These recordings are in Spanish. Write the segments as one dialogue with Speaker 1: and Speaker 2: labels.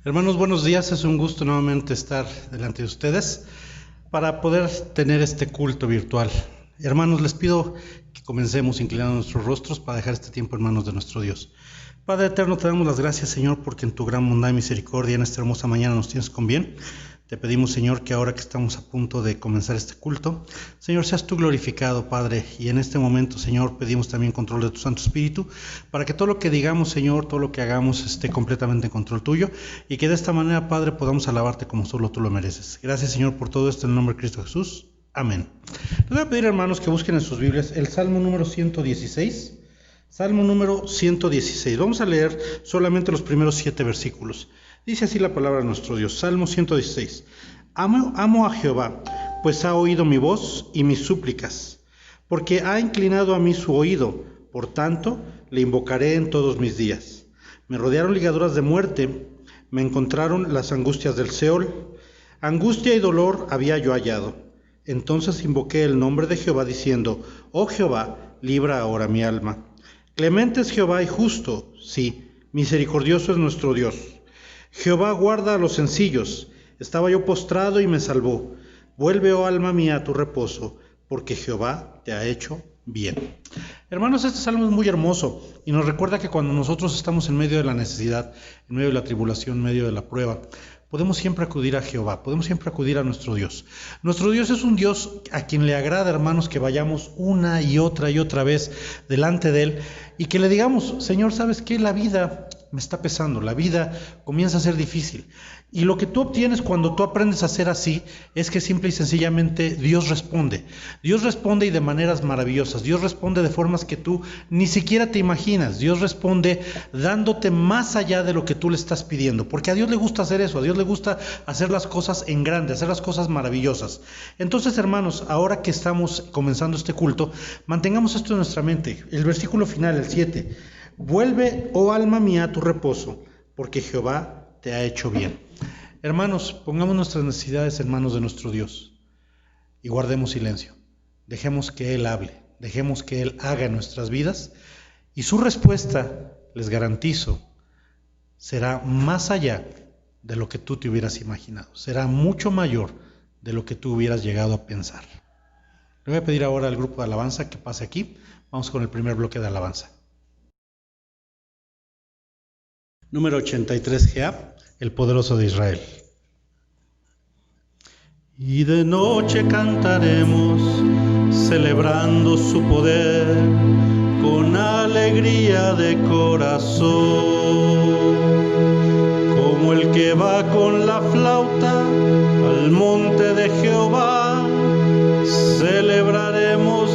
Speaker 1: Hermanos, buenos días. Es un gusto nuevamente estar delante de ustedes para poder tener este culto virtual. Hermanos, les pido que comencemos inclinando nuestros rostros para dejar este tiempo en manos de nuestro Dios. Padre eterno, te damos las gracias, Señor, porque en tu gran bondad y misericordia en esta hermosa mañana nos tienes con bien. Te pedimos, Señor, que ahora que estamos a punto de comenzar este culto, Señor, seas tú glorificado, Padre, y en este momento, Señor, pedimos también control de tu Santo Espíritu, para que todo lo que digamos, Señor, todo lo que hagamos esté completamente en control tuyo, y que de esta manera, Padre, podamos alabarte como solo tú lo mereces. Gracias, Señor, por todo esto en el nombre de Cristo Jesús. Amén. Les voy a pedir, hermanos, que busquen en sus Biblias el Salmo número 116. Salmo número 116. Vamos a leer solamente los primeros 7 versículos. Dice así la palabra de nuestro Dios. Salmo 116. Amo a Jehová, pues ha oído mi voz y mis súplicas, porque ha inclinado a mí su oído. Por tanto, le invocaré en todos mis días. Me rodearon ligaduras de muerte, me encontraron las angustias del Seol. Angustia y dolor había yo hallado. Entonces invoqué el nombre de Jehová, diciendo: Oh Jehová, libra ahora mi alma. Clemente es Jehová y justo, sí, misericordioso es nuestro Dios. Jehová guarda a los sencillos. Estaba yo postrado y me salvó. Vuelve, oh alma mía, a tu reposo, porque Jehová te ha hecho bien. Hermanos, este salmo es muy hermoso y nos recuerda que cuando nosotros estamos en medio de la necesidad, en medio de la tribulación, en medio de la prueba, podemos siempre acudir a Jehová, podemos siempre acudir a nuestro Dios. Nuestro Dios es un Dios a quien le agrada, hermanos, que vayamos una y otra vez delante de Él y que le digamos: Señor, ¿sabes qué? La vida me está pesando, la vida comienza a ser difícil. Y lo que tú obtienes cuando tú aprendes a ser así es que simple y sencillamente Dios responde. Dios responde y de maneras maravillosas. Dios responde de formas que tú ni siquiera te imaginas. Dios responde dándote más allá de lo que tú le estás pidiendo. Porque a Dios le gusta hacer eso. A Dios le gusta hacer las cosas en grande, hacer las cosas maravillosas. Entonces, hermanos, ahora que estamos comenzando este culto, mantengamos esto en nuestra mente. El versículo final, el 7. Vuelve, oh alma mía, a tu reposo, porque Jehová te ha hecho bien. Hermanos, pongamos nuestras necesidades en manos de nuestro Dios y guardemos silencio. Dejemos que Él hable, dejemos que Él haga en nuestras vidas y su respuesta, les garantizo, será más allá de lo que tú te hubieras imaginado. Será mucho mayor de lo que tú hubieras llegado a pensar. Le voy a pedir ahora al grupo de alabanza que pase aquí. Vamos con el primer bloque de alabanza. Número 83 GA, el poderoso de Israel. Y de noche cantaremos, celebrando su poder, con alegría de corazón. Como el que va con la flauta al monte de Jehová, celebraremos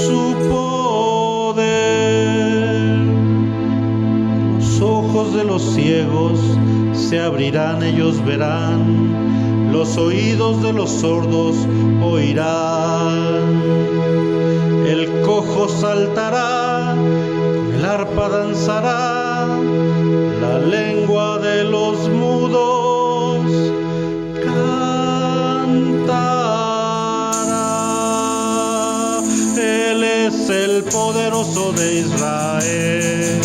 Speaker 1: su poder. Los ojos de los ciegos se abrirán, ellos verán. Los oídos de los sordos oirán. El cojo saltará, con el arpa danzará. La lengua de los mudos cantará. Él es el poderoso de Israel,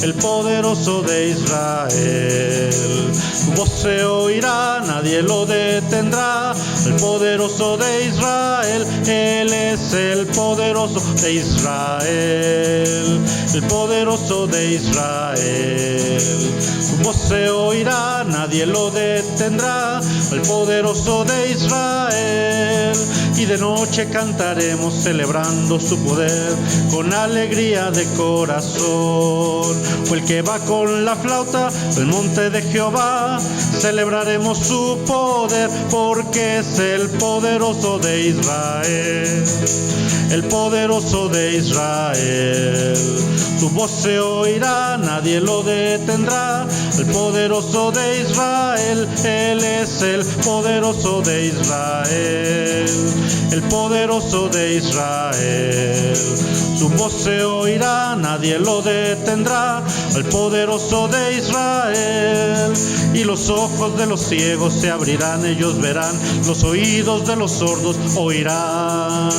Speaker 1: el poderoso de Israel. Su voz se oirá, nadie lo detendrá. El poderoso de Israel, Él es el poderoso de Israel, el poderoso de Israel. Su voz se oirá, nadie lo detendrá. El poderoso de Israel. Y de noche cantaremos, celebrando su poder, con alegría de corazón. O el que va con la flauta al monte de Jehová, celebraremos su poder, porque es el poderoso de Israel, el poderoso de Israel. Su voz se oirá, nadie lo detendrá. El poderoso de Israel, Él es el poderoso de Israel, el poderoso de Israel. Su voz se oirá, nadie lo detendrá. El poderoso de Israel. Y los ojos de los ciegos se abrirán, ellos verán. Los oídos oídos de los sordos oirán.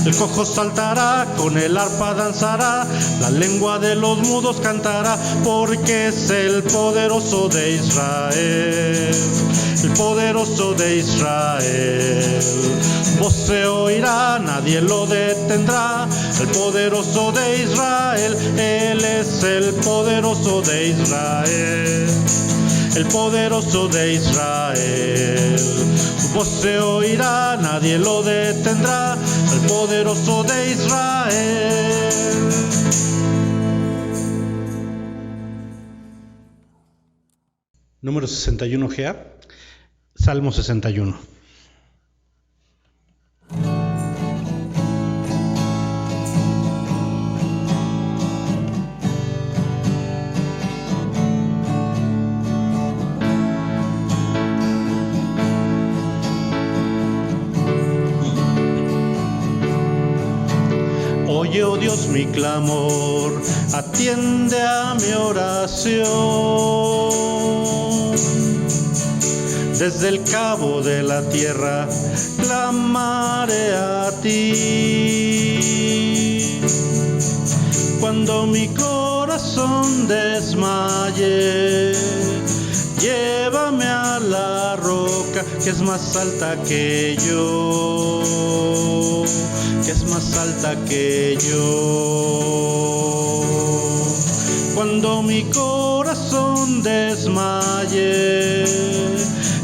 Speaker 1: El cojo saltará, con el arpa danzará, la lengua de los mudos cantará, porque es el poderoso de Israel, el poderoso de Israel. Voz se oirá, nadie lo detendrá, el poderoso de Israel, Él es el poderoso de Israel, el poderoso de Israel. Su voz se oirá, nadie lo detendrá, el poderoso de Israel. Número 61 GA, Salmo 61. Oye, oh Dios, mi clamor, atiende a mi oración. Desde el cabo de la tierra clamaré a ti. Cuando mi corazón desmaye, llévame a la roca que es más alta que yo, que es más alta que yo. Cuando mi corazón desmaye,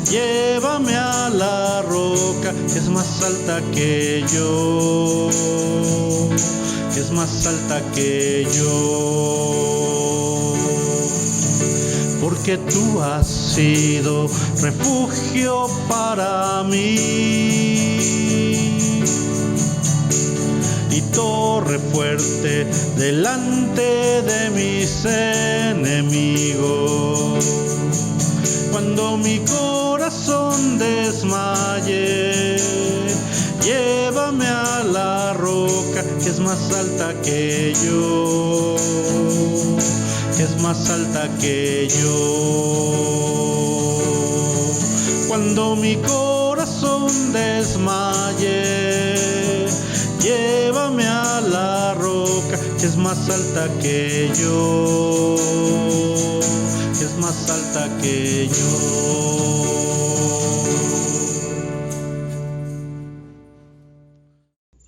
Speaker 1: llévame a la roca que es más alta que yo, que es más alta que yo. Porque tú has sido refugio para mí y torre fuerte delante de mis enemigos. Cuando mi corazón desmaye, llévame a la roca que es más alta que yo, que es más alta que yo. Cuando mi corazón desmaye, llévame a la roca que es más alta que yo, que es más alta que yo.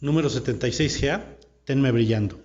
Speaker 1: Número 76 GA, tenme brillando.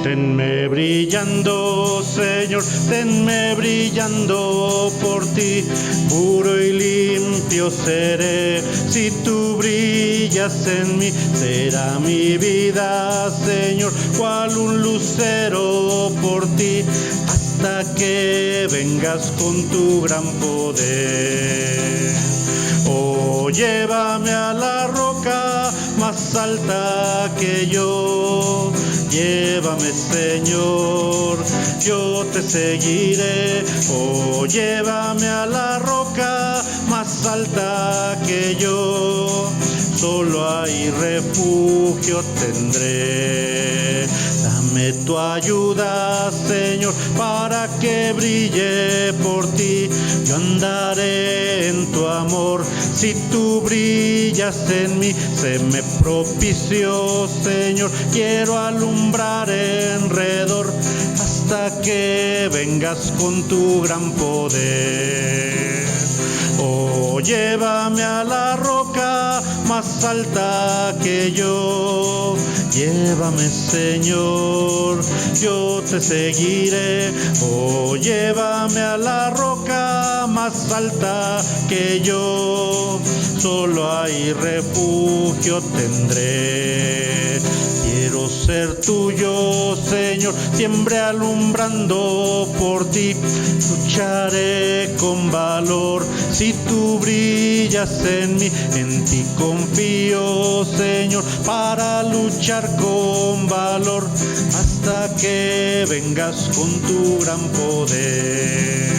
Speaker 1: Tenme brillando, Señor, tenme brillando por ti, puro y limpio seré, si tú brillas en mí, será mi vida, Señor, cual un lucero por ti, hasta que vengas con tu gran poder. Oh, llévame a la roca más alta que yo, llévame, Señor, yo te seguiré. Oh, llévame a la roca más alta que yo, solo ahí refugio tendré. Dame tu ayuda, Señor, para que brille por ti. Yo andaré en tu amor, si tú brillas en mí. Se me propició, Señor, quiero alumbrar alrededor, hasta que vengas con tu gran poder. Oh, llévame a la roca más alta que yo, llévame, Señor, yo te seguiré. Oh, llévame a la roca más alta que yo, solo ahí refugio tendré. Quiero ser tuyo, Señor, siempre alumbrando por ti. Lucharé con valor si tú brillas en mí. En ti confío, Señor, para luchar con valor hasta que vengas con tu gran poder.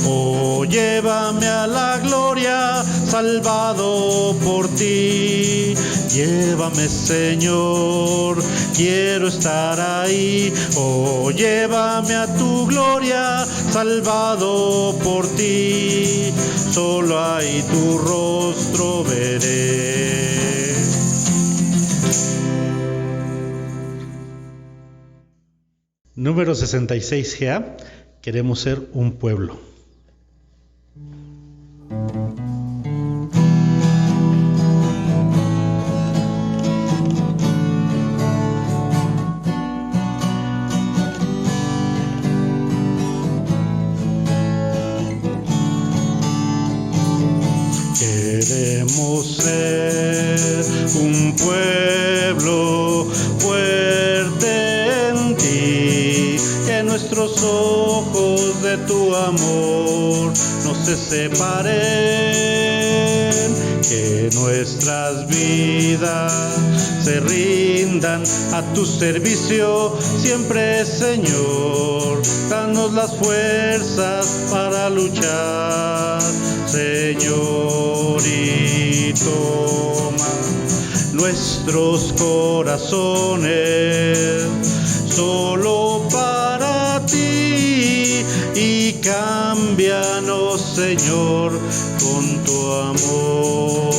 Speaker 1: Oh, llévame a la gloria, salvado por ti. Llévame, Señor, quiero estar ahí. Oh, llévame a tu gloria, salvado por ti. Solo ahí tu rostro veré. Número 66GA. Queremos ser un pueblo. Queremos ser un pueblo fuerte en ti, que nuestros ojos de tu amor no se separen, que nuestras vidas se rindan a tu servicio siempre, Señor. Danos las fuerzas para luchar, Señor, y toma nuestros corazones solo para ti y cámbianos, Señor, con tu amor.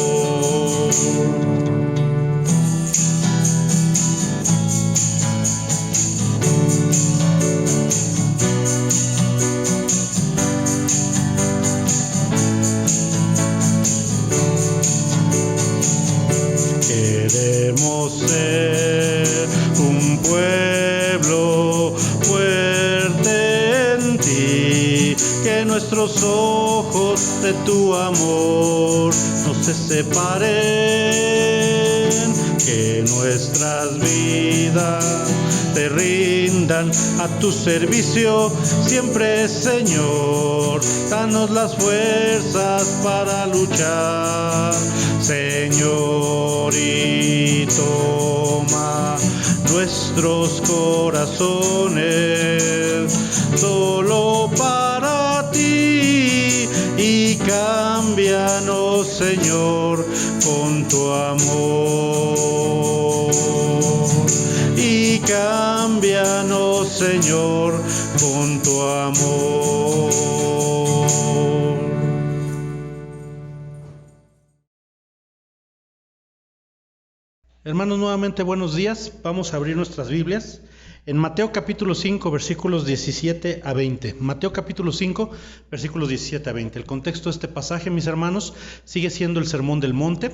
Speaker 1: Queremos ser un pueblo fuerte en ti, que nuestros ojos de tu amor no se separen, que nuestras vidas te rindan a tu servicio siempre, Señor. Danos las fuerzas para luchar, Señor, y toma nuestros corazones solo para ti y cámbianos, Señor, con tu amor. Y cámbianos, Señor, con tu amor. Hermanos, nuevamente buenos días. Vamos a abrir nuestras Biblias en Mateo capítulo 5, versículos 17 a 20. Mateo capítulo 5, versículos 17 a 20. El contexto de este pasaje, mis hermanos, sigue siendo el Sermón del Monte,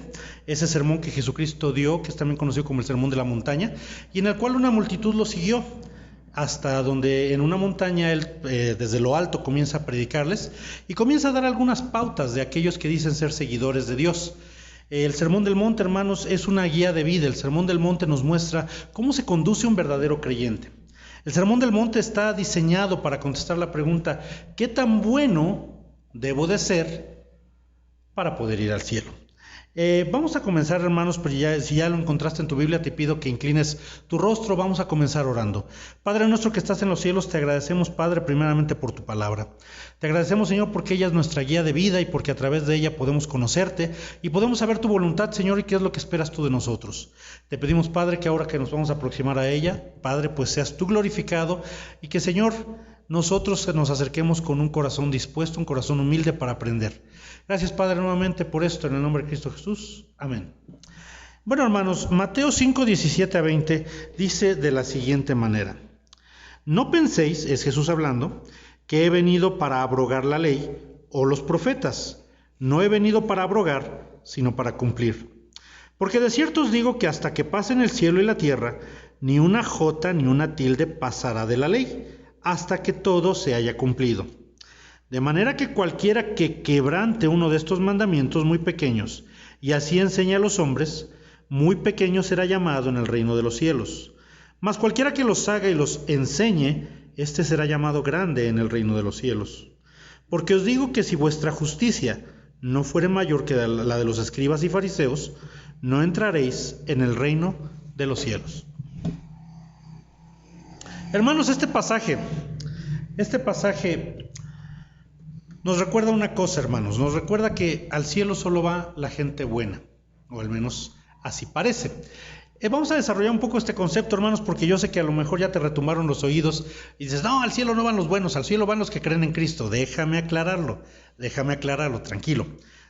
Speaker 1: ese sermón que Jesucristo dio, que es también conocido como el Sermón de la Montaña, y en el cual una multitud lo siguió hasta donde en una montaña él desde lo alto comienza a predicarles y comienza a dar algunas pautas de aquellos que dicen ser seguidores de Dios. El Sermón del Monte, hermanos, es una guía de vida. El Sermón del Monte nos muestra cómo se conduce un verdadero creyente. El Sermón del Monte está diseñado para contestar la pregunta: ¿qué tan bueno debo de ser para poder ir al cielo? Vamos a comenzar, hermanos, pero si ya lo encontraste en tu Biblia, te pido que inclines tu rostro. Vamos a comenzar orando. Padre nuestro que estás en los cielos, te agradecemos, Padre, primeramente por tu palabra. Te agradecemos, Señor, porque ella es nuestra guía de vida y porque a través de ella podemos conocerte y podemos saber tu voluntad, Señor, y qué es lo que esperas tú de nosotros. Te pedimos, Padre, que ahora que nos vamos a aproximar a ella, Padre, pues seas tú glorificado y que, Señor, nosotros nos acerquemos con un corazón dispuesto, un corazón humilde para aprender. Gracias, Padre, nuevamente por esto, en el nombre de Cristo Jesús. Amén. Bueno, hermanos, Mateo 5, 17 a 20 dice de la siguiente manera: no penséis, es Jesús hablando, que he venido para abrogar la ley o los profetas. No he venido para abrogar, sino para cumplir. Porque de cierto os digo que hasta que pasen el cielo y la tierra, ni una jota ni una tilde pasará de la ley, hasta que todo se haya cumplido. De manera que cualquiera que quebrante uno de estos mandamientos muy pequeños y así enseña a los hombres,
Speaker 2: muy pequeño será llamado en el reino de los cielos. Mas cualquiera que los haga y los enseñe, éste será llamado grande en el reino de los cielos. Porque os digo que si vuestra justicia no fuere mayor que la de los escribas y fariseos, no entraréis en el reino de los cielos. Hermanos, este pasaje nos recuerda una cosa, hermanos. Nos recuerda que al cielo solo va la gente buena, o al menos así parece. Vamos a desarrollar un poco este concepto, hermanos, porque yo sé que a lo mejor ya te retumbaron los oídos y dices, no, al cielo no van los buenos, al cielo van los que creen en Cristo. Déjame aclararlo, tranquilo.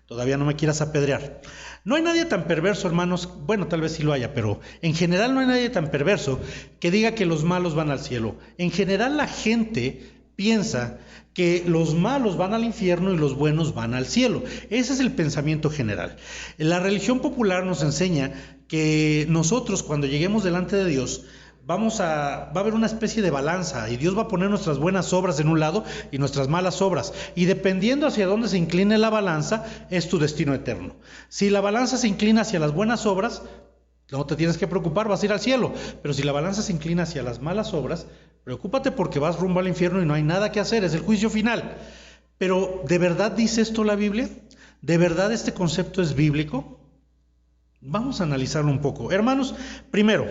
Speaker 2: Todavía no me quieras apedrear. No hay nadie tan perverso, hermanos, bueno, tal vez sí lo haya, pero en general no hay nadie tan perverso que diga que los malos van al cielo. En general la gente piensa que los malos van al infierno y los buenos van al cielo. Ese es el pensamiento general. La religión popular nos enseña que nosotros, cuando lleguemos delante de Dios, va a haber una especie de balanza y Dios va a poner nuestras buenas obras en un lado y nuestras malas obras, y dependiendo hacia dónde se incline la balanza es tu destino eterno. Si la balanza se inclina hacia las buenas obras, no te tienes que preocupar, vas a ir al cielo. Pero si la balanza se inclina hacia las malas obras, preocúpate porque vas rumbo al infierno y no hay nada que hacer, es el juicio final. Pero ¿de verdad dice esto la Biblia? ¿De verdad este concepto es bíblico? Vamos a analizarlo un poco. Hermanos, primero,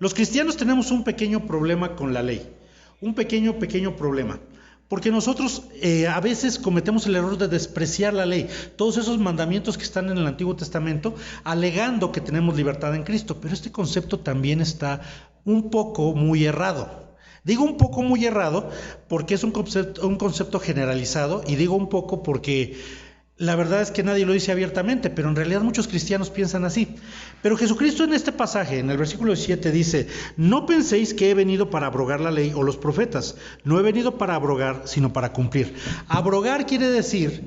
Speaker 2: los cristianos tenemos un pequeño problema con la ley. Un pequeño problema. Porque nosotros a veces cometemos el error de despreciar la ley, todos esos mandamientos que están en el Antiguo Testamento, alegando que tenemos libertad en Cristo. Pero este concepto también está un poco muy errado. Digo un poco muy errado porque es un concepto generalizado, y digo un poco porque la verdad es que nadie lo dice abiertamente, pero en realidad muchos cristianos piensan así. Pero Jesucristo en este pasaje, en el versículo 7, dice: no penséis que he venido para abrogar la ley o los profetas. No he venido para abrogar, sino para cumplir. Abrogar quiere decir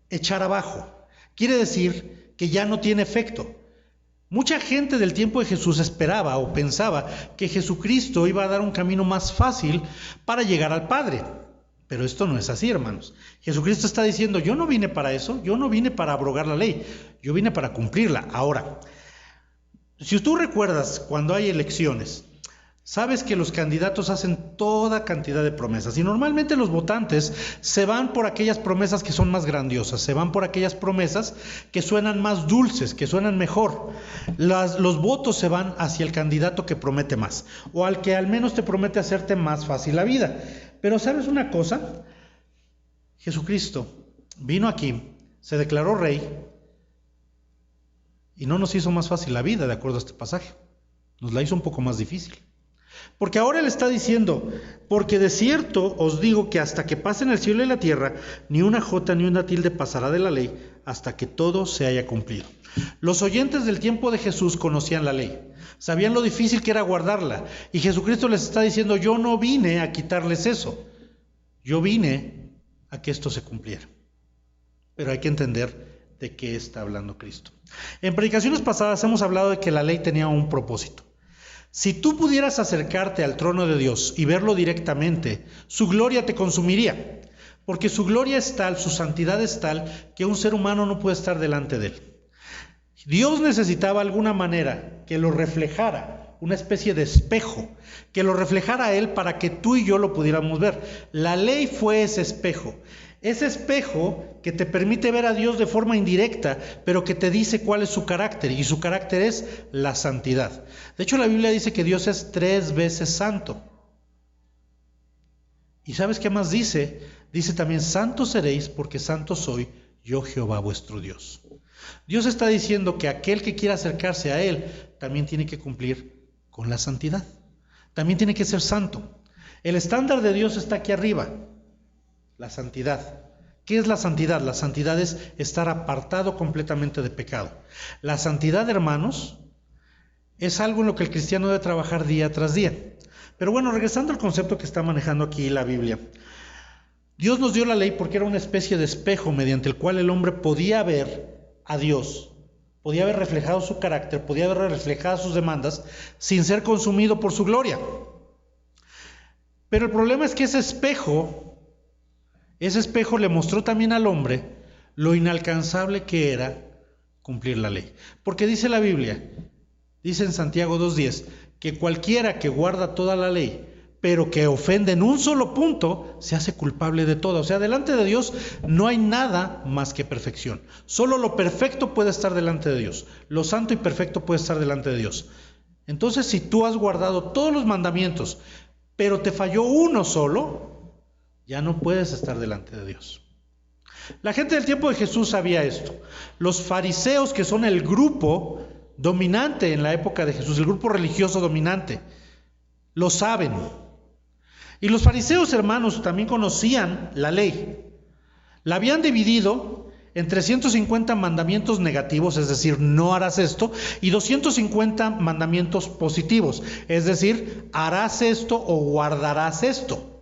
Speaker 2: echar abajo. Quiere decir que ya no tiene efecto. Mucha gente del tiempo de Jesús esperaba o pensaba que Jesucristo iba a dar un camino más fácil para llegar al Padre. Pero esto no es así, hermanos. Jesucristo está diciendo: yo no vine para eso, yo no vine para abrogar la ley, yo vine para cumplirla. Ahora, si tú recuerdas cuando hay elecciones, sabes que los candidatos hacen toda cantidad de promesas, y normalmente los votantes se van por aquellas promesas que son más grandiosas, se van por aquellas promesas que suenan más dulces, que suenan mejor. Los votos se van hacia el candidato que promete más, o al que al menos te promete hacerte más fácil la vida. Pero ¿sabes una cosa? Jesucristo vino aquí, se declaró rey y no nos hizo más fácil la vida, de acuerdo a este pasaje. Nos la hizo un poco más difícil. Porque ahora Él está diciendo: porque de cierto os digo que hasta que pasen el cielo y la tierra, ni una jota ni una tilde pasará de la ley hasta que todo se haya cumplido. Los oyentes del tiempo de Jesús conocían la ley, sabían lo difícil que era guardarla, y Jesucristo les está diciendo: yo no vine a quitarles eso, yo vine a que esto se cumpliera. Pero hay que entender de qué está hablando Cristo. En predicaciones pasadas hemos hablado de que la ley tenía un propósito. Si tú pudieras acercarte al trono de Dios y verlo directamente, su gloria te consumiría, porque su gloria es tal, su santidad es tal, que un ser humano no puede estar delante de él. Dios necesitaba alguna manera que lo reflejara, una especie de espejo, que lo reflejara a Él para que tú y yo lo pudiéramos ver. La ley fue ese espejo que te permite ver a Dios de forma indirecta, pero que te dice cuál es su carácter, y su carácter es la santidad. De hecho, la Biblia dice que Dios es 3 veces santo. ¿Y sabes qué más dice? Dice también: santos seréis porque santo soy yo, Jehová vuestro Dios. Dios está diciendo que aquel que quiera acercarse a Él también tiene que cumplir con la santidad, también tiene que ser santo. El estándar de Dios está aquí arriba, la santidad. ¿Qué es la santidad? La santidad es estar apartado completamente de pecado. La santidad, hermanos, es algo en lo que el cristiano debe trabajar día tras día. Pero bueno, regresando al concepto que está manejando aquí la Biblia, Dios nos dio la ley porque era una especie de espejo mediante el cual el hombre podía ver a Dios, podía haber reflejado su carácter, podía haber reflejado sus demandas sin ser consumido por su gloria. Pero el problema es que ese espejo le mostró también al hombre lo inalcanzable que era cumplir la ley. Porque dice la Biblia Dice en Santiago 2:10 que cualquiera que guarda toda la ley, pero que ofende en un solo punto, se hace culpable de todo. O sea, delante de Dios no hay nada más que perfección. Solo lo perfecto puede estar delante de Dios. Lo santo y perfecto puede estar delante de Dios. Entonces, si tú has guardado todos los mandamientos, pero te falló uno solo, ya no puedes estar delante de Dios. La gente del tiempo de Jesús sabía esto. Los fariseos, que son el grupo dominante en la época de Jesús, el grupo religioso dominante, lo saben. Y los fariseos, hermanos, también conocían la ley. La habían dividido en 350 mandamientos negativos, es decir, no harás esto, y 250 mandamientos positivos, es decir, harás esto o guardarás esto.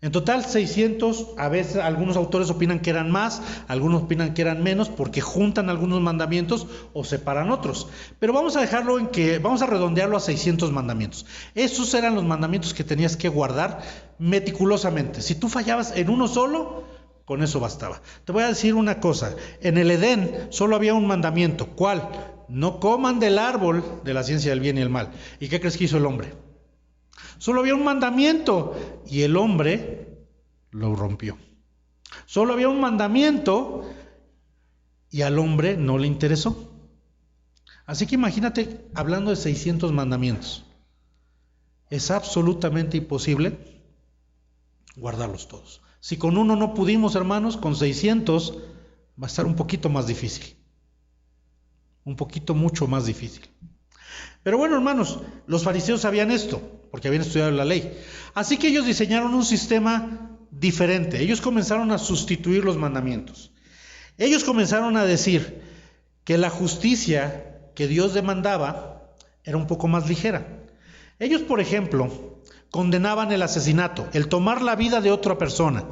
Speaker 2: En total 600, a veces algunos autores opinan que eran más, algunos opinan que eran menos, porque juntan algunos mandamientos o separan otros. Pero vamos a dejarlo en que, vamos a redondearlo a 600 mandamientos. Esos eran los mandamientos que tenías que guardar meticulosamente. Si tú fallabas en uno solo, con eso bastaba. Te voy a decir una cosa, en el Edén solo había un mandamiento. ¿Cuál? No coman del árbol de la ciencia del bien y el mal. ¿Y qué crees que hizo el hombre? Solo había un mandamiento y el hombre lo rompió. Solo había un mandamiento y al hombre no le interesó. Así que imagínate hablando de 600 mandamientos. Es absolutamente imposible guardarlos todos. Si con uno no pudimos, hermanos, con 600 va a estar un poquito más difícil. Un poquito mucho más difícil. Pero bueno, hermanos, los fariseos sabían esto, porque habían estudiado la ley. Así que ellos diseñaron un sistema diferente. Ellos comenzaron a sustituir los mandamientos. Ellos comenzaron a decir que la justicia que Dios demandaba era un poco más ligera. Ellos, por ejemplo, condenaban el asesinato, el tomar la vida de otra persona.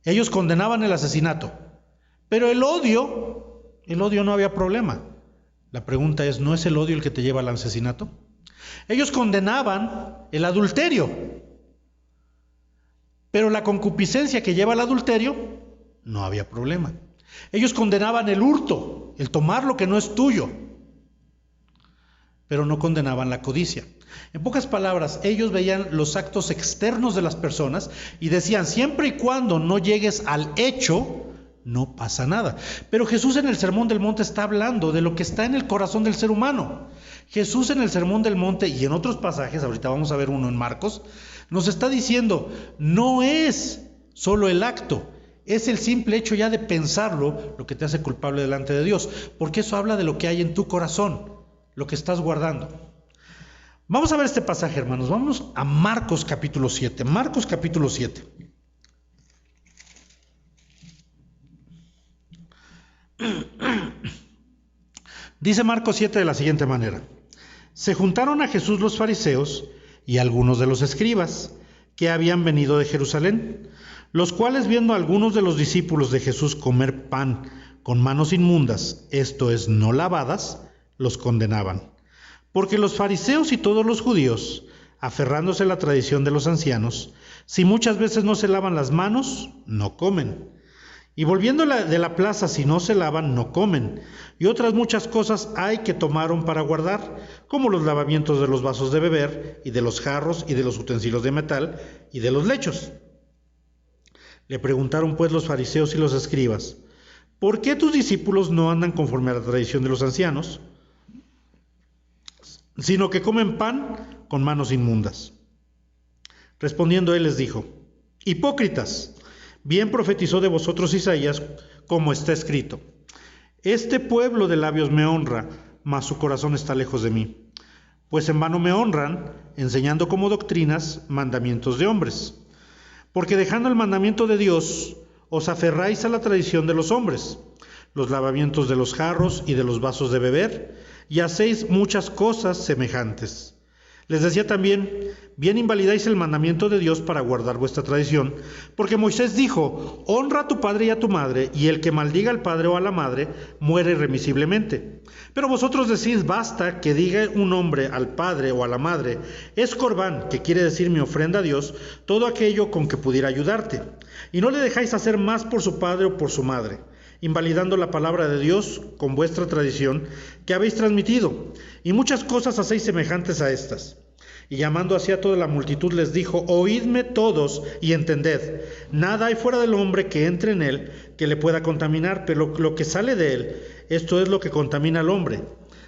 Speaker 2: Ellos condenaban el asesinato. Pero el odio no había problema. La pregunta es, ¿no es el odio el que te lleva al asesinato? Ellos condenaban el adulterio, pero la concupiscencia que lleva al adulterio, no había problema. Ellos condenaban el hurto, el tomar lo que no es tuyo, pero no condenaban la codicia. En pocas palabras, ellos veían los actos externos de las personas y decían, siempre y cuando no llegues al hecho, no pasa nada. Pero Jesús en el Sermón del Monte está hablando de lo que está en el corazón del ser humano. Jesús en el Sermón del Monte y en otros pasajes, ahorita vamos a ver uno en Marcos, nos está diciendo, no es solo el acto, es el simple hecho ya de pensarlo lo que te hace culpable delante de Dios, porque eso habla de lo que hay en tu corazón, lo que estás guardando. Vamos a ver este pasaje, hermanos, vamos a Marcos capítulo 7, Marcos capítulo 7. Dice Marcos 7 de la siguiente manera: se juntaron a Jesús los fariseos y algunos de los escribas que habían venido de Jerusalén, los cuales, viendo a algunos de los discípulos de Jesús comer pan con manos inmundas, esto es, no lavadas, los condenaban. Porque los fariseos y todos los judíos, aferrándose a la tradición de los ancianos, si muchas veces no se lavan las manos, no comen. Y volviendo de la plaza, si no se lavan, no comen. Y otras muchas cosas hay que tomaron para guardar, como los lavamientos de los vasos de beber, y de los jarros, y de los utensilios de metal, y de los lechos. Le preguntaron pues los fariseos y los escribas, ¿por qué tus discípulos no andan conforme a la tradición de los ancianos, sino que comen pan con manos inmundas? Respondiendo él les dijo, hipócritas, bien profetizó de vosotros Isaías, como está escrito, este pueblo de labios me honra, mas su corazón está lejos de mí. Pues en vano me honran, enseñando como doctrinas mandamientos de hombres. Porque dejando el mandamiento de Dios, os aferráis a la tradición de los hombres, los lavamientos de los jarros y de los vasos de beber, y hacéis muchas cosas semejantes. Les decía también, bien invalidáis el mandamiento de Dios para guardar vuestra tradición, porque Moisés dijo, honra a tu padre y a tu madre, y el que maldiga al padre o a la madre, muere irremisiblemente. Pero vosotros decís, basta que diga un hombre al padre o a la madre, es corbán, que quiere decir mi ofrenda a Dios, todo aquello con que pudiera ayudarte. Y no le dejáis hacer más por su padre o por su madre. invalidando la palabra de Dios con vuestra tradición que habéis transmitido, y muchas cosas hacéis semejantes a estas. Y llamando así a toda la multitud les dijo: oídme todos y entended, nada hay fuera del hombre que entre en él que le pueda contaminar, pero lo que sale de él, esto es lo que contamina al hombre.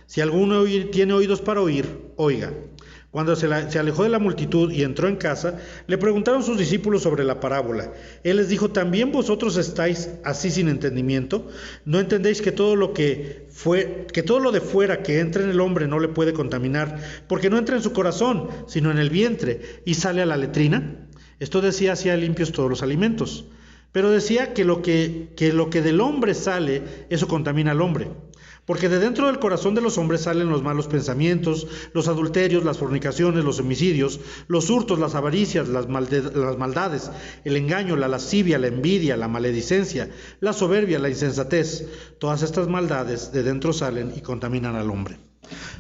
Speaker 2: Si alguno tiene oídos para oír, oiga. Cuando se alejó de la multitud y entró en casa, le preguntaron sus discípulos sobre la parábola. Él les dijo: ¿también vosotros estáis así sin entendimiento? ¿No entendéis que todo lo de fuera que entra en el hombre no le puede contaminar, porque no entra en su corazón, sino en el vientre, y sale a la letrina? Esto decía: hacía limpios todos los alimentos. Pero decía que lo que del hombre sale, eso contamina al hombre. Porque de dentro del corazón de los hombres salen los malos pensamientos, los adulterios, las fornicaciones, los homicidios, los hurtos, las avaricias, las maldades, el engaño, la lascivia, la envidia, la maledicencia, la soberbia, la insensatez. Todas estas maldades de dentro salen y contaminan al hombre.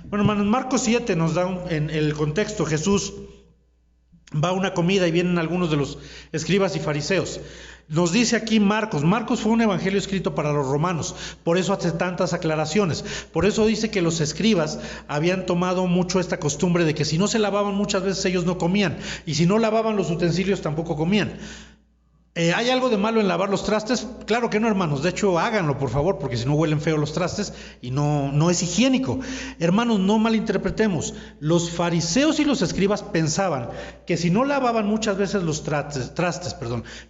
Speaker 2: Bueno, hermanos, Marcos 7 nos da en el contexto. Jesús va a una comida y vienen algunos de los escribas y fariseos. Nos dice aquí Marcos fue un evangelio escrito para los romanos, por eso hace tantas aclaraciones, por eso dice que los escribas habían tomado mucho esta costumbre de que si no se lavaban muchas veces ellos no comían, y si no lavaban los utensilios tampoco comían. ¿Hay algo de malo en lavar los trastes? Claro que no, hermanos. De hecho, háganlo, por favor, porque si no huelen feo los trastes y no es higiénico. Hermanos, no malinterpretemos. Los fariseos y los escribas pensaban que si no lavaban muchas veces los trastes,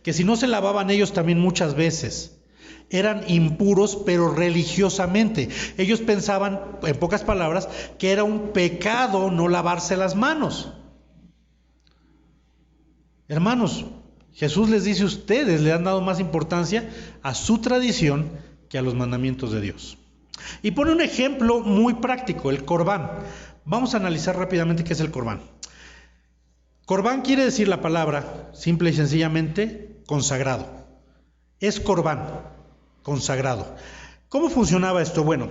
Speaker 2: que si no se lavaban ellos también muchas veces, eran impuros, pero religiosamente. Ellos pensaban, en pocas palabras, que era un pecado no lavarse las manos. Hermanos, Jesús les dice: ustedes le han dado más importancia a su tradición que a los mandamientos de Dios. Y pone un ejemplo muy práctico, el corbán. Vamos a analizar rápidamente qué es el corbán. Corbán quiere decir la palabra, simple y sencillamente, consagrado. Es corbán, consagrado. ¿Cómo funcionaba esto? Bueno,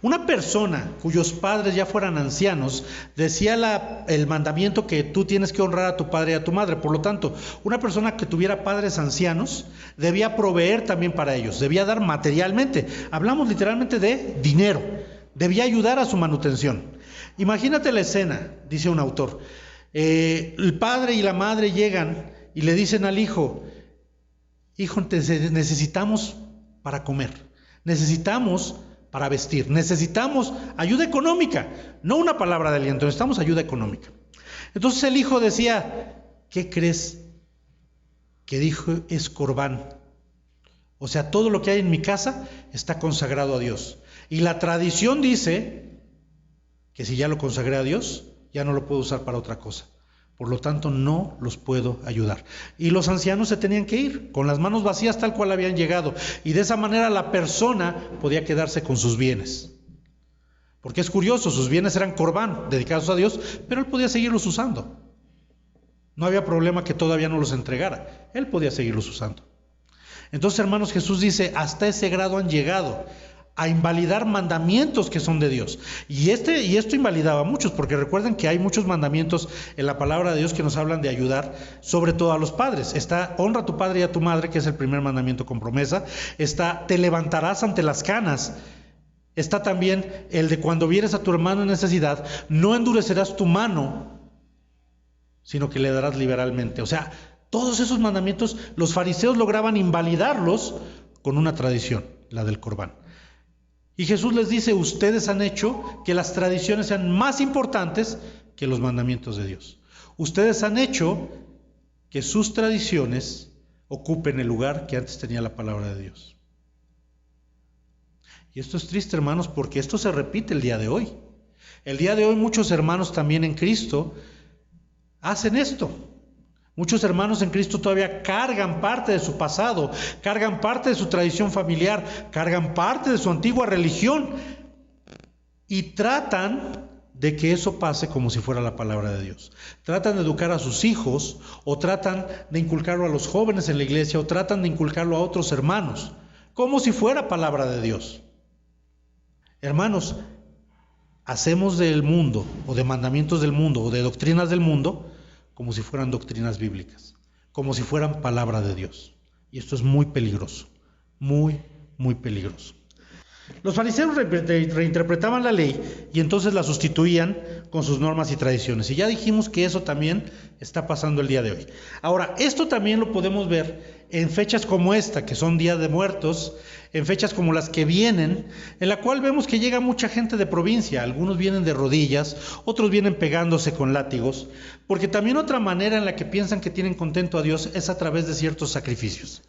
Speaker 2: una persona cuyos padres ya fueran ancianos, decía el mandamiento que tú tienes que honrar a tu padre y a tu madre. Por lo tanto, una persona que tuviera padres ancianos debía proveer también para ellos, debía dar materialmente. Hablamos literalmente de dinero, debía ayudar a su manutención. Imagínate la escena, dice un autor. El padre y la madre llegan y le dicen al hijo: hijo, necesitamos para comer, necesitamos para vestir, necesitamos ayuda económica, no una palabra de aliento, necesitamos ayuda económica. Entonces el hijo decía: ¿qué crees? Que dijo es corbán. O sea, todo lo que hay en mi casa está consagrado a Dios. Y la tradición dice que si ya lo consagré a Dios, ya no lo puedo usar para otra cosa. Por lo tanto, no los puedo ayudar. Y los ancianos se tenían que ir con las manos vacías tal cual habían llegado. Y de esa manera la persona podía quedarse con sus bienes. Porque es curioso, sus bienes eran corbán, dedicados a Dios, pero él podía seguirlos usando. No había problema que todavía no los entregara. Él podía seguirlos usando. Entonces, hermanos, Jesús dice: hasta ese grado han llegado a invalidar mandamientos que son de Dios. Y esto invalidaba a muchos, porque recuerden que hay muchos mandamientos en la palabra de Dios que nos hablan de ayudar, sobre todo a los padres. Está: honra a tu padre y a tu madre, que es el primer mandamiento con promesa. Está: te levantarás ante las canas. Está también el de: cuando vieres a tu hermano en necesidad, no endurecerás tu mano, sino que le darás liberalmente. O sea, todos esos mandamientos los fariseos lograban invalidarlos con una tradición, la del corbán. Y Jesús les dice: ustedes han hecho que las tradiciones sean más importantes que los mandamientos de Dios. Ustedes han hecho que sus tradiciones ocupen el lugar que antes tenía la palabra de Dios. Y esto es triste, hermanos, porque esto se repite el día de hoy. El día de hoy muchos hermanos también en Cristo hacen esto. Muchos hermanos en Cristo todavía cargan parte de su pasado, cargan parte de su tradición familiar, cargan parte de su antigua religión y tratan de que eso pase como si fuera la palabra de Dios. Tratan de educar a sus hijos, o tratan de inculcarlo a los jóvenes en la iglesia, o tratan de inculcarlo a otros hermanos, como si fuera palabra de Dios. Hermanos, hacemos del mundo, o de mandamientos del mundo, o de doctrinas del mundo, como si fueran doctrinas bíblicas, como si fueran palabra de Dios. Y esto es muy peligroso, muy, muy peligroso. Los fariseos reinterpretaban la ley y entonces la sustituían con sus normas y tradiciones. Y ya dijimos que eso también está pasando el día de hoy. Ahora, esto también lo podemos ver en fechas como esta, que son Día de Muertos, en fechas como las que vienen, en la cual vemos que llega mucha gente de provincia. Algunos vienen de rodillas, otros vienen pegándose con látigos, porque también otra manera en la que piensan que tienen contento a Dios es a través de ciertos sacrificios.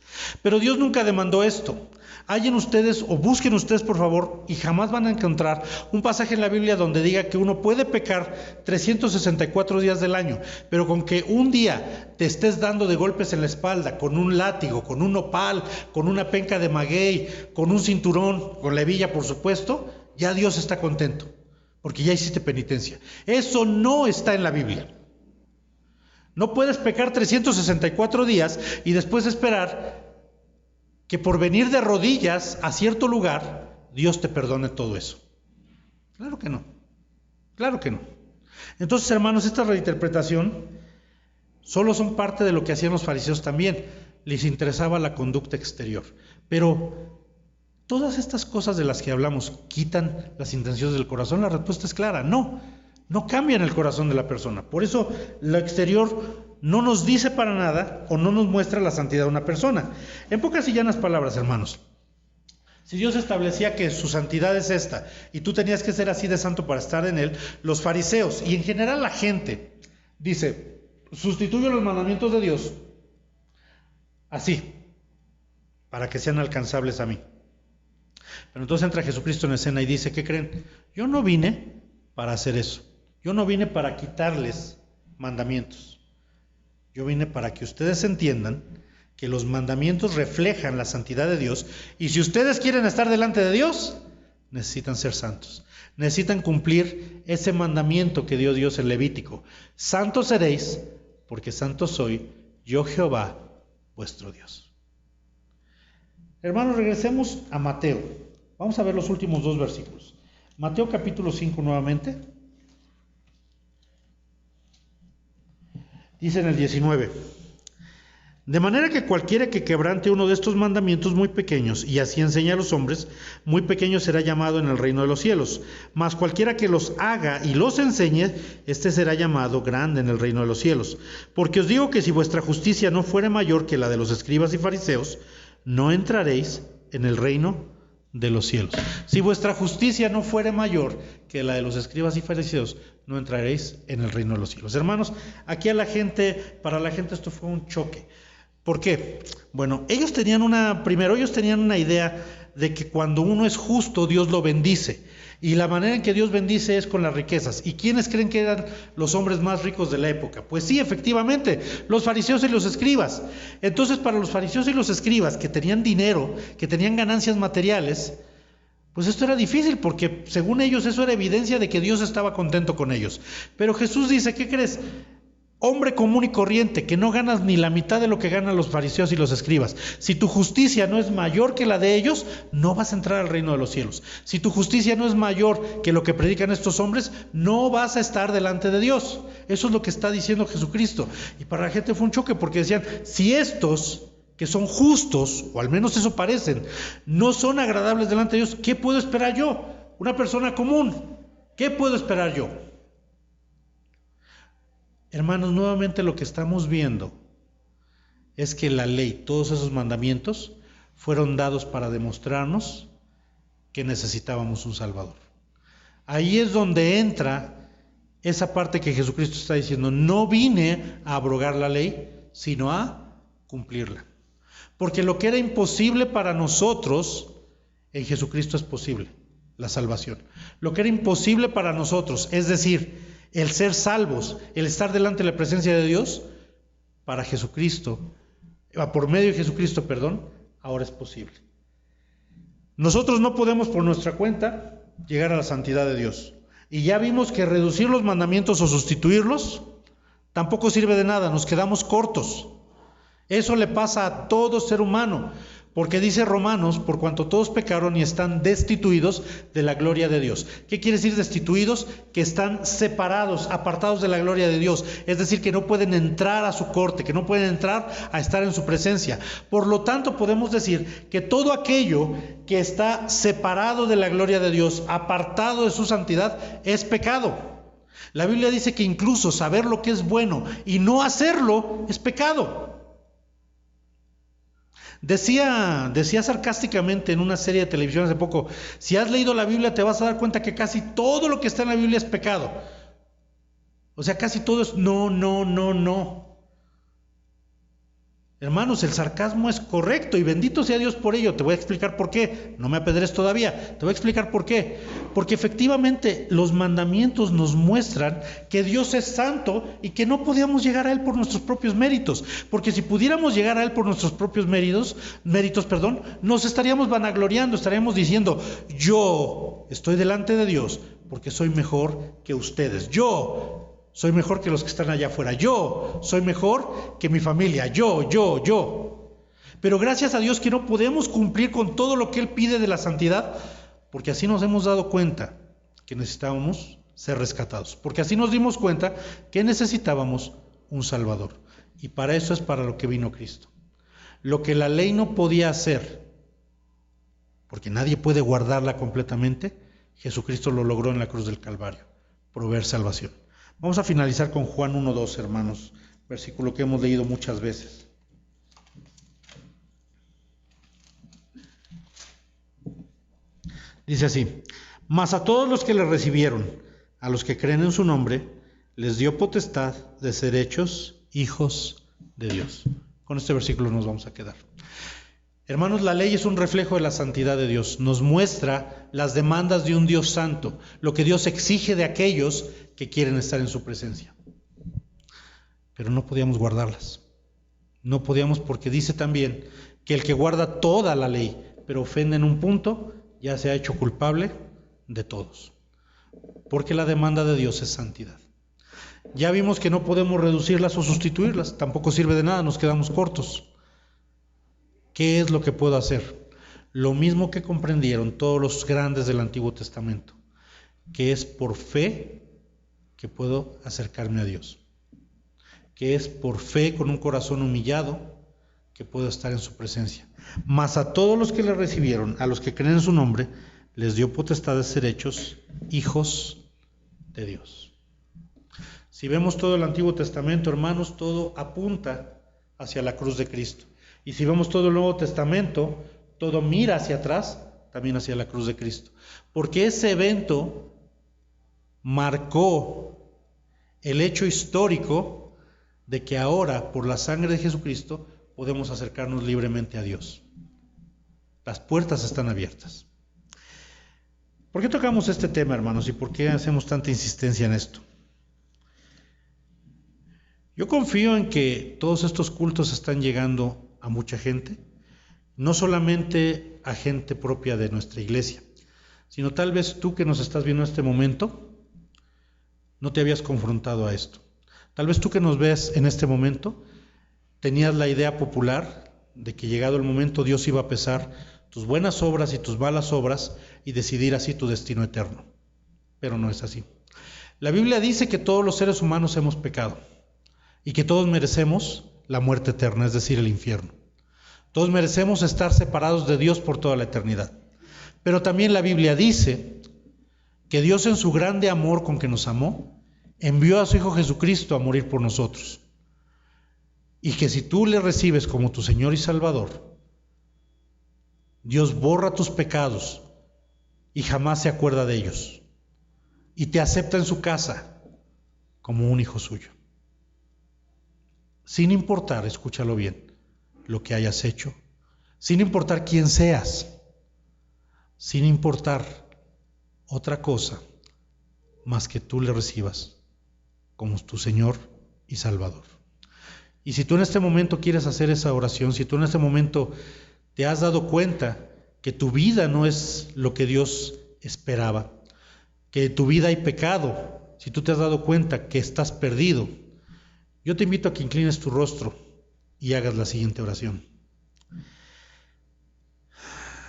Speaker 2: Pero Dios nunca demandó esto. Hallen ustedes o busquen ustedes por favor y jamás van a encontrar un pasaje en la Biblia donde diga que uno puede pecar 364 días del año, pero con que un día te estés dando de golpes en la espalda con un látigo, con un nopal, con una penca de maguey, con un cinturón, con la hebilla por supuesto, ya Dios está contento, porque ya hiciste penitencia. Eso no está en la Biblia. No puedes pecar 364 días y después esperar que por venir de rodillas a cierto lugar, Dios te perdone todo eso. Claro que no. Claro que no. Entonces, hermanos, esta reinterpretación solo son parte de lo que hacían los fariseos también. Les interesaba la conducta exterior. Pero todas estas cosas de las que hablamos quitan las intenciones del corazón. La respuesta es clara, no. No cambian el corazón de la persona. Por eso lo exterior no nos dice para nada o no nos muestra la santidad de una persona. En pocas y llanas palabras, hermanos, si Dios establecía que su santidad es esta y tú tenías que ser así de santo para estar en él, los fariseos y en general la gente dice, sustituyo los mandamientos de Dios así, para que sean alcanzables a mí. Pero entonces entra Jesucristo en escena y dice, ¿qué creen? Yo no vine para hacer eso. Yo no vine para quitarles mandamientos. Yo vine para que ustedes entiendan que los mandamientos reflejan la santidad de Dios y si ustedes quieren estar delante de Dios, necesitan ser santos. Necesitan cumplir ese mandamiento que dio Dios en Levítico. Santos seréis, porque santo soy, yo Jehová, vuestro Dios. Hermanos, regresemos a Mateo. Vamos a ver los últimos 2 versículos. Mateo capítulo 5 nuevamente. Dice en el 19, de manera que cualquiera que quebrante uno de estos mandamientos muy pequeños y así enseña a los hombres, muy pequeño será llamado en el reino de los cielos. Mas cualquiera que los haga y los enseñe, este será llamado grande en el reino de los cielos. Porque os digo que si vuestra justicia no fuere mayor que la de los escribas y fariseos, no entraréis en el reino de los cielos. Si vuestra justicia no fuere mayor que la de los escribas y fariseos, no entraréis en el reino de los cielos. Hermanos, aquí para la gente esto fue un choque. ¿Por qué? Bueno, ellos tenían una idea de que cuando uno es justo, Dios lo bendice. Y la manera en que Dios bendice es con las riquezas. ¿Y quiénes creen que eran los hombres más ricos de la época? Pues sí, efectivamente, los fariseos y los escribas. Entonces, para los fariseos y los escribas que tenían dinero, que tenían ganancias materiales, pues esto era difícil porque según ellos eso era evidencia de que Dios estaba contento con ellos. Pero Jesús dice, ¿qué crees? Hombre común y corriente, que no ganas ni la mitad de lo que ganan los fariseos y los escribas. Si tu justicia no es mayor que la de ellos, no vas a entrar al reino de los cielos. Si tu justicia no es mayor que lo que predican estos hombres, no vas a estar delante de Dios. Eso es lo que está diciendo Jesucristo. Y para la gente fue un choque porque decían, si estos que son justos, o al menos eso parecen, no son agradables delante de Dios, ¿qué puedo esperar yo? Una persona común, ¿qué puedo esperar yo? Hermanos, nuevamente lo que estamos viendo es que la ley, todos esos mandamientos, fueron dados para demostrarnos que necesitábamos un Salvador. Ahí es donde entra esa parte que Jesucristo está diciendo, no vine a abrogar la ley, sino a cumplirla. Porque lo que era imposible para nosotros, en Jesucristo es posible, la salvación. Lo que era imposible para nosotros, es decir, el ser salvos, el estar delante de la presencia de Dios, para Jesucristo, por medio de Jesucristo, ahora es posible. Nosotros no podemos por nuestra cuenta llegar a la santidad de Dios. Y ya vimos que reducir los mandamientos o sustituirlos tampoco sirve de nada, nos quedamos cortos. Eso le pasa a todo ser humano. Porque dice Romanos, por cuanto todos pecaron y están destituidos de la gloria de Dios. ¿Qué quiere decir destituidos? Que están separados, apartados de la gloria de Dios. Es decir, que no pueden entrar a su corte, que no pueden entrar a estar en su presencia. Por lo tanto, podemos decir que todo aquello que está separado de la gloria de Dios, apartado de su santidad, es pecado. La Biblia dice que incluso saber lo que es bueno y no hacerlo es pecado. Decía sarcásticamente en una serie de televisión hace poco, si has leído la Biblia te vas a dar cuenta que casi todo lo que está en la Biblia es pecado. O sea, casi todo es no. Hermanos, el sarcasmo es correcto y bendito sea Dios por ello. Te voy a explicar por qué. No me apedrees todavía. Te voy a explicar por qué. Porque efectivamente los mandamientos nos muestran que Dios es santo y que no podíamos llegar a Él por nuestros propios méritos. Porque si pudiéramos llegar a Él por nuestros propios méritos, nos estaríamos vanagloriando, estaríamos diciendo, yo estoy delante de Dios porque soy mejor que ustedes. Yo soy mejor que los que están allá afuera. Yo soy mejor que mi familia. Yo. Pero gracias a Dios que no podemos cumplir con todo lo que Él pide de la santidad, porque así nos hemos dado cuenta que necesitábamos ser rescatados. Porque así nos dimos cuenta que necesitábamos un Salvador. Y para eso es para lo que vino Cristo. Lo que la ley no podía hacer, porque nadie puede guardarla completamente, Jesucristo lo logró en la cruz del Calvario, proveer salvación. Vamos a finalizar con Juan 1:2, hermanos, versículo que hemos leído muchas veces. Dice así: mas a todos los que le recibieron, a los que creen en su nombre, les dio potestad de ser hechos hijos de Dios. Con este versículo nos vamos a quedar. Hermanos, la ley es un reflejo de la santidad de Dios. Nos muestra las demandas de un Dios santo, lo que Dios exige de aquellos que quieren estar en su presencia. Pero no podíamos guardarlas. No podíamos, porque dice también que el que guarda toda la ley, pero ofende en un punto, ya se ha hecho culpable de todos. Porque la demanda de Dios es santidad. Ya vimos que no podemos reducirlas o sustituirlas. Tampoco sirve de nada, nos quedamos cortos. ¿Qué es lo que puedo hacer? Lo mismo que comprendieron todos los grandes del Antiguo Testamento, que es por fe que puedo acercarme a Dios, que es por fe con un corazón humillado que puedo estar en su presencia. Mas a todos los que le recibieron, a los que creen en su nombre, les dio potestad de ser hechos hijos de Dios. Si vemos todo el Antiguo Testamento, hermanos, todo apunta hacia la cruz de Cristo. Y si vemos todo el Nuevo Testamento, todo mira hacia atrás, también hacia la cruz de Cristo. Porque ese evento marcó el hecho histórico de que ahora, por la sangre de Jesucristo, podemos acercarnos libremente a Dios. Las puertas están abiertas. ¿Por qué tocamos este tema, hermanos? ¿Y por qué hacemos tanta insistencia en esto? Yo confío en que todos estos cultos están llegando a mucha gente, no solamente a gente propia de nuestra iglesia, sino tal vez tú que nos estás viendo en este momento, no te habías confrontado a esto. Tal vez tú que nos ves en este momento, tenías la idea popular de que llegado el momento Dios iba a pesar tus buenas obras y tus malas obras y decidir así tu destino eterno. Pero no es así. La Biblia dice que todos los seres humanos hemos pecado y que todos merecemos la muerte eterna, es decir, el infierno. Todos merecemos estar separados de Dios por toda la eternidad. Pero también la Biblia dice que Dios, en su grande amor con que nos amó, envió a su Hijo Jesucristo a morir por nosotros. Y que si tú le recibes como tu Señor y Salvador, Dios borra tus pecados y jamás se acuerda de ellos. Y te acepta en su casa como un hijo suyo. Sin importar, escúchalo bien, lo que hayas hecho, sin importar quién seas, sin importar otra cosa más que tú le recibas como tu Señor y Salvador. Y si tú en este momento quieres hacer esa oración, si tú en este momento te has dado cuenta que tu vida no es lo que Dios esperaba, que en tu vida hay pecado, si tú te has dado cuenta que estás perdido, yo te invito a que inclines tu rostro y hagas la siguiente oración.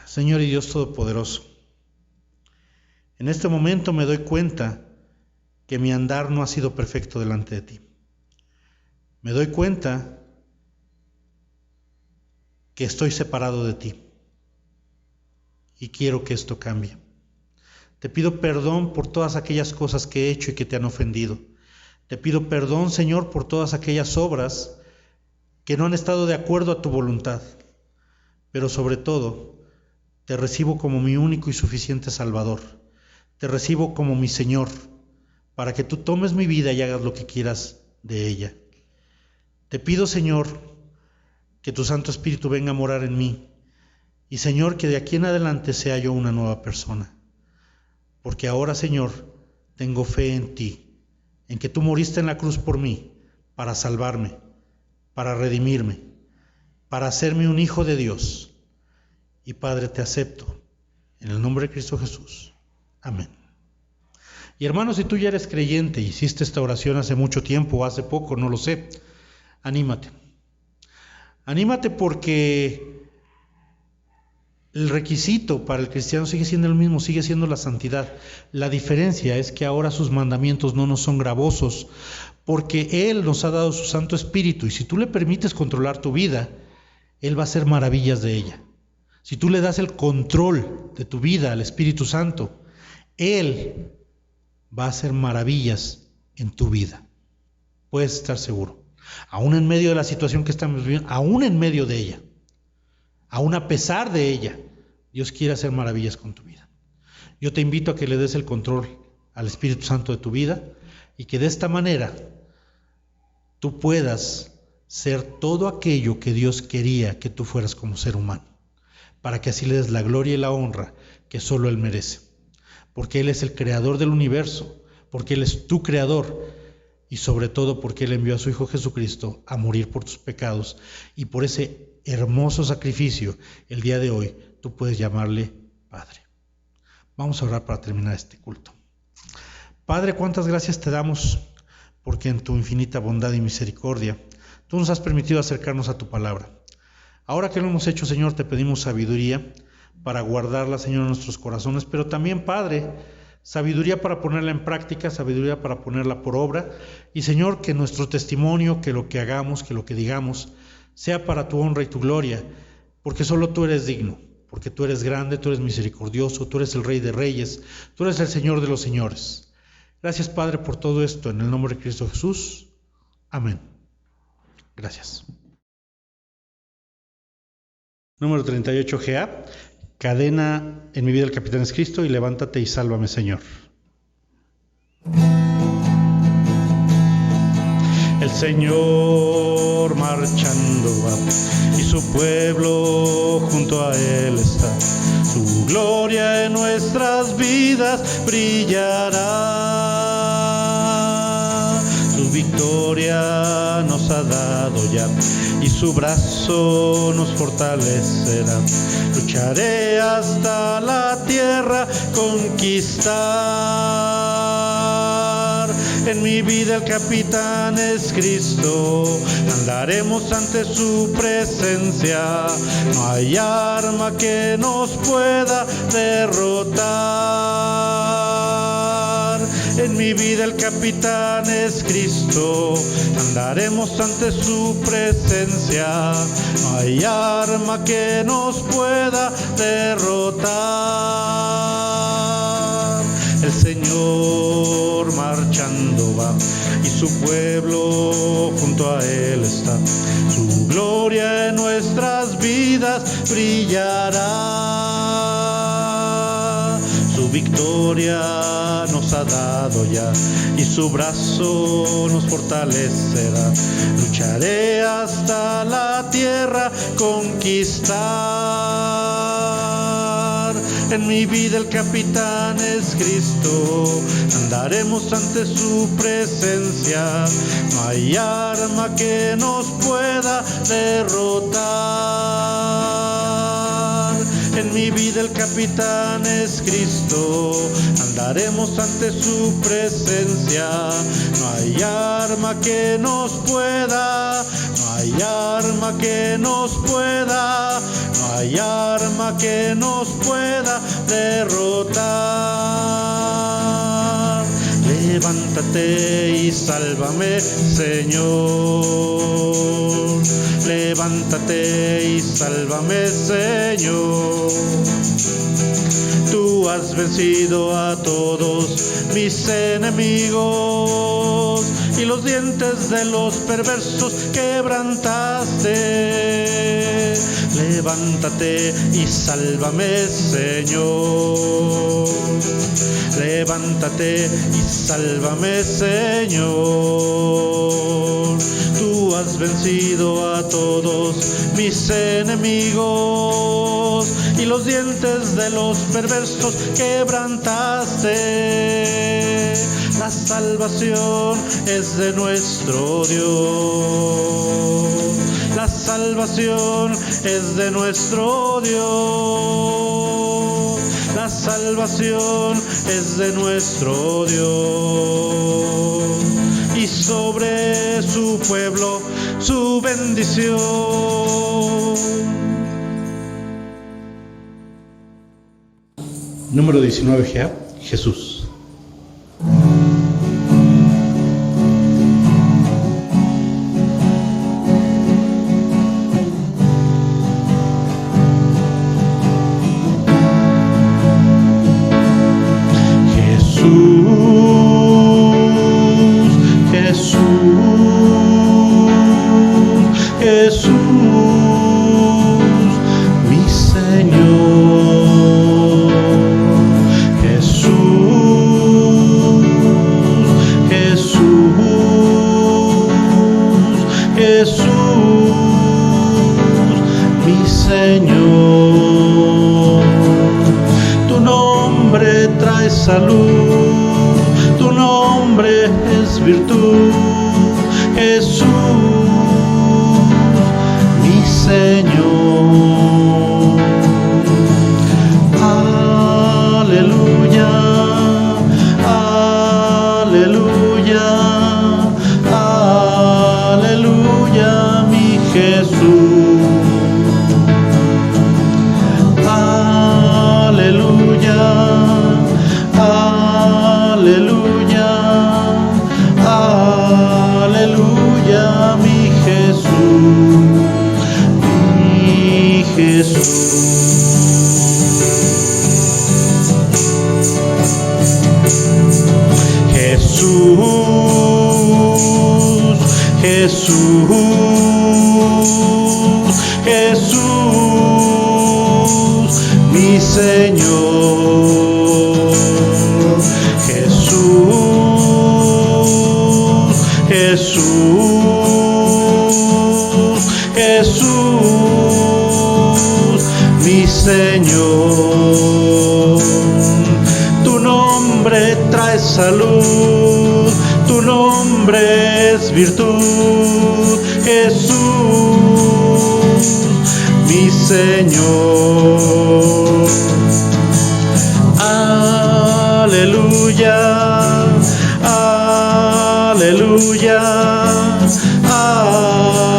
Speaker 2: Señor y Dios Todopoderoso, en este momento me doy cuenta que mi andar no ha sido perfecto delante de ti. Me doy cuenta que estoy separado de ti y quiero que esto cambie. Te pido perdón por todas aquellas cosas que he hecho y que te han ofendido. Te pido perdón, Señor, por todas aquellas obras que no han estado de acuerdo a tu voluntad. Pero sobre todo, te recibo como mi único y suficiente Salvador. Te recibo como mi Señor, para que tú tomes mi vida y hagas lo que quieras de ella. Te pido, Señor, que tu Santo Espíritu venga a morar en mí. Y, Señor, que de aquí en adelante sea yo una nueva persona. Porque ahora, Señor, tengo fe en ti, en que tú moriste en la cruz por mí, para salvarme, para redimirme, para hacerme un hijo de Dios. Y, Padre, te acepto, en el nombre de Cristo Jesús. Amén. Y hermano, si tú ya eres creyente, hiciste esta oración hace mucho tiempo o hace poco, no lo sé, anímate. Anímate porque el requisito para el cristiano sigue siendo el mismo, sigue siendo la santidad. La diferencia es que ahora sus mandamientos no nos son gravosos, porque Él nos ha dado su Santo Espíritu, y si tú le permites controlar tu vida, Él va a hacer maravillas de ella. Si tú le das el control de tu vida al Espíritu Santo, Él va a hacer maravillas en tu vida. Puedes estar seguro. Aún en medio de la situación que estamos viviendo, aún en medio de ella, aún a pesar de ella, Dios quiere hacer maravillas con tu vida. Yo te invito a que le des el control al Espíritu Santo de tu vida y que de esta manera tú puedas ser todo aquello que Dios quería que tú fueras como ser humano, para que así le des la gloria y la honra que solo Él merece. Porque Él es el creador del universo, porque Él es tu creador y sobre todo porque Él envió a su Hijo Jesucristo a morir por tus pecados, y por ese hermoso sacrificio el día de hoy tú puedes llamarle Padre. Vamos a orar para terminar este culto. Padre, cuántas gracias te damos porque en tu infinita bondad y misericordia tú nos has permitido acercarnos a tu palabra. Ahora que lo hemos hecho, Señor, te pedimos sabiduría para guardarla, Señor, en nuestros corazones, pero también, Padre, sabiduría para ponerla en práctica, sabiduría para ponerla por obra, y, Señor, que nuestro testimonio, que lo que hagamos, que lo que digamos, sea para tu honra y tu gloria, porque solo tú eres digno, porque tú eres grande, tú eres misericordioso, tú eres el Rey de Reyes, tú eres el Señor de los señores. Gracias, Padre, por todo esto, en el nombre de Cristo Jesús. Amén. Gracias. Número 38GA. Cadena en mi vida el Capitán es Cristo y levántate y sálvame, Señor. El Señor marchando va y su pueblo junto a Él está. Su gloria en nuestras vidas brillará. Su victoria nos ha dado ya y su brazo nos fortalecerá. Lucharé hasta la tierra conquistar. En mi vida el capitán es Cristo, andaremos ante su presencia. No hay arma que nos pueda derrotar. En mi vida el capitán es Cristo, andaremos ante su presencia. No hay arma que nos pueda derrotar. El Señor marchando va y su pueblo junto a Él está. Su gloria en nuestras vidas brillará. Su victoria nos ha dado ya y su brazo nos fortalecerá. Lucharé hasta la tierra conquistar. En mi vida el capitán es Cristo, andaremos ante su presencia. No hay arma que nos pueda derrotar. En mi vida el capitán es Cristo, andaremos ante su presencia. No hay arma que nos pueda, no hay arma que nos pueda, no hay arma nada que nos pueda derrotar. Levántate y sálvame, Señor. Levántate y sálvame, Señor. Tú has vencido a todos mis enemigos y los dientes de los perversos quebrantaste. Levántate y sálvame, Señor. Levántate y sálvame, Señor. Tú has vencido a todos mis enemigos y los dientes de los perversos quebrantaste. La salvación es de nuestro Dios. La salvación es de nuestro Dios. La salvación es de nuestro Dios. Y sobre su pueblo su bendición.
Speaker 1: Número 19G, Jesús.
Speaker 2: Señor, tu nombre trae salud, tu nombre es virtud, Jesús, mi Señor. Aleluya, aleluya, aleluya, mi Jesús. Jesús, Jesús, mi Señor. Jesús, Jesús, Jesús, mi Señor. Tu nombre trae salud, tu nombre es virtud, Jesús, mi Señor. Aleluya, aleluya,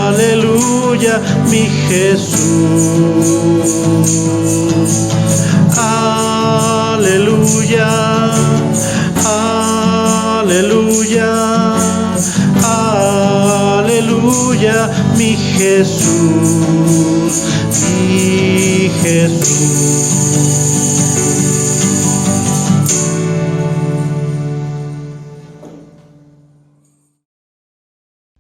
Speaker 2: aleluya, mi Jesús. Aleluya, aleluya, aleluya, mi Jesús, mi Jesús.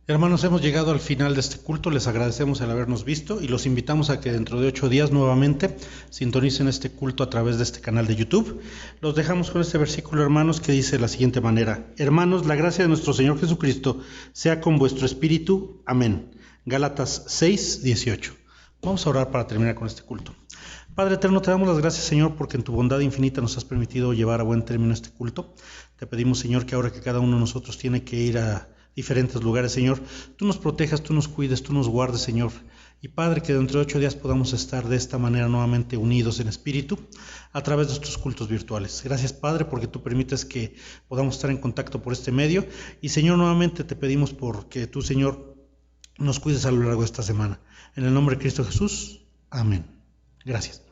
Speaker 1: Hermanos, hemos llegado al final de este culto. Les agradecemos el habernos visto y los invitamos a que dentro de 8 días nuevamente sintonicen este culto a través de este canal de YouTube. Los dejamos con este versículo, hermanos, que dice de la siguiente manera: Hermanos, la gracia de nuestro Señor Jesucristo sea con vuestro espíritu. Amén. Gálatas 6:18. Vamos a orar para terminar con este culto. Padre eterno, te damos las gracias, Señor, porque en tu bondad infinita nos has permitido llevar a buen término este culto. Te pedimos, Señor, que ahora que cada uno de nosotros tiene que ir a diferentes lugares, Señor, tú nos protejas, tú nos cuides, tú nos guardes, Señor. Y Padre, que dentro de 8 días podamos estar de esta manera nuevamente unidos en espíritu a través de estos cultos virtuales. Gracias, Padre, porque tú permites que podamos estar en contacto por este medio. Y, Señor, nuevamente te pedimos porque tú, Señor, nos cuides a lo largo de esta semana. En el nombre de Cristo Jesús. Amén. Gracias.